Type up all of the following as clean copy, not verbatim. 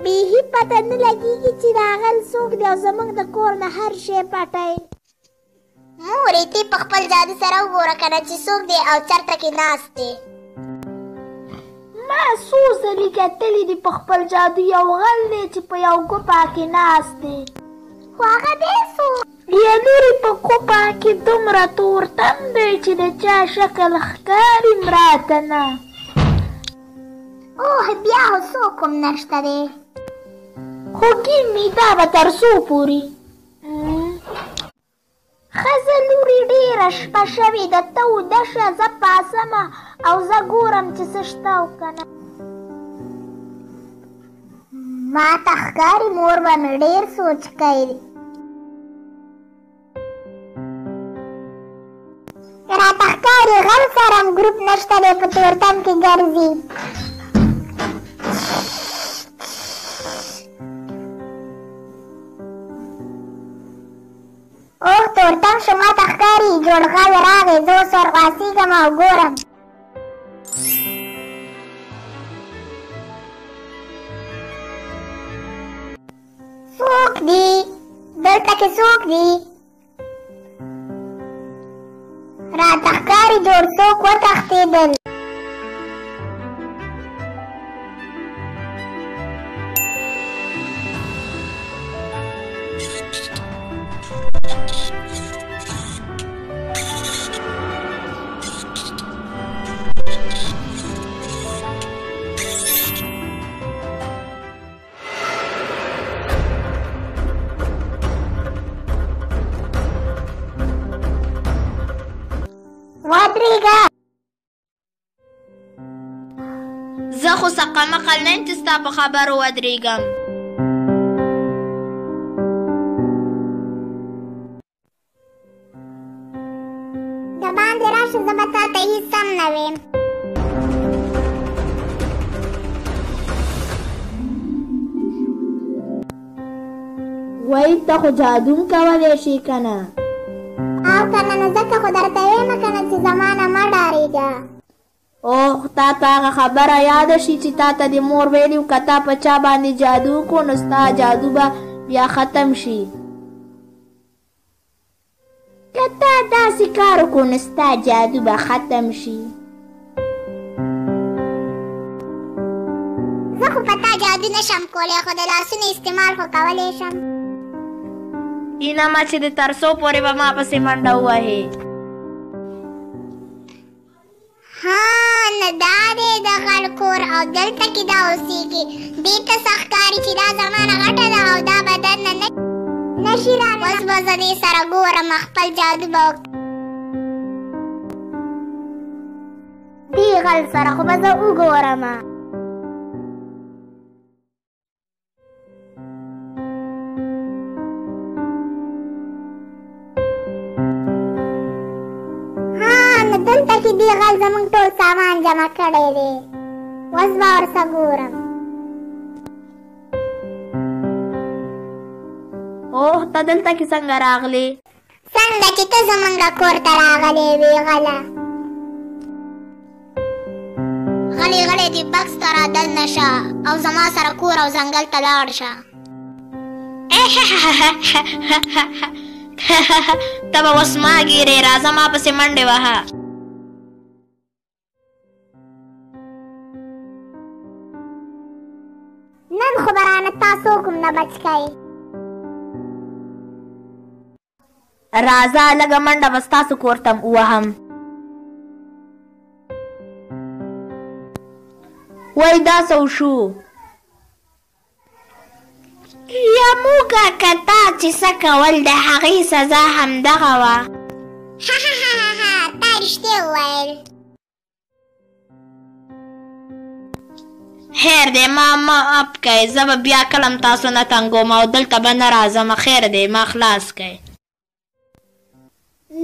بیخي پته نه لګېږي چې راغل څوک دی او زموږ د کور نه هر شی پټی. مورې ته په خپل جادو سره وګوره که نه چې څوک دی او چرته کې ناست دی. ما څو ځلې کتلي دي په خپل جادو یو غل دی چې په یو کوپه کې ناست دی. خو هغه دی څوک؟ یا نورې په کوپه کې دومره تورتم دی چې د چا شکل ښکاري م راته نه. اوه بیا خو څوک هم نشته دی. خو ګیم مې دا به تر څو پورې؟ ښځه لورې ډېره شپه شوې ده، ته وده شه زه پاڅمه او زه ګورم چې څه شته او که نه. ما ته ښکاري مور به مې ډېر سوچ کوي. راته ښکاري غل سره هم ګروپ نشته دی په تورتم کې ګرځي. اوه تورتم شو ما ته ښکاري جوړ غل راغی، زه اوس ورپاسېږم او ګورم. څوک دی؟ دلته کې څوک دی؟ راته ښکاري جوړ څوک وتښتېدل. ودرېږه. زه خو سقمقل نه یم چې ستا په خبرو ودرېږم. د باندې راشه زه به تا ته هېڅ سم نه ویم. وایي ته خو جادو هم کولی شي که نه؟ او که نه نو ځکه خو درته ویمه که نه چې زما نه مه ډارېږه. اوه تا ته هغه خبره یاده شي چې تا ته دې مور ویلي و که تا په چا باندې جادو وکړو نو ستا جادو به بیا ختم شي. که تا داسې کار وکړو نو ستا جادو به ختم شي. زه خو په تا جادو نشم کولی خو د لاسونو استعمال خو کولی شم. اینما چې د تر څو پورې به ما پسې منډه ووهې. ها نه دا دی د غل کور او دلته کې دا اوسېږي. دې ته څه ښکاري چې دا زمانه غټه ده او دا به درنه نشي رانه. اوس به زه دې سره ګورم خپل جادو به دې غل سره خو به زه وګورمه. دلته کې دې غل زموږ ټول سامان جمع کړی دی. اوس به ورڅه ګورم. اوه ته دلته کې څنګه راغلې؟ څنګه چې ته زموږ کور ته راغلی وې غله. غلی غلی دې بکس ته رادننه شه او زما سره کور او ځنګل ته لاړ شه. ته به اوس ما ګیرې، راځه ما پسې منډې وهه. نن خو به رانه تا څوک هم نه بچ کوي. راځه لږه منډه به ستاسو کور ته م ووهم. وایي دا څه وشو؟ یموږه که تا چې څه کول د هغې سزا همدغه وه. تا رښتیا وویل. خیر دی ما معاف کړئ، زه به بیا کله هم تاسو نه تنګوم او دلته به نه راځم. خیر دی ما خلاص کړئ.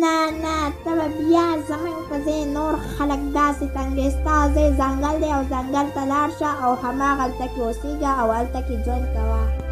نه نه ته به بیا زموږ په ځای نور خلک داسې تنګوي. ستا ځای ځنګل دی او ځنګل ته لاړ شه او هماغلته کې اوسېږه او هلته کې ژوند کوه.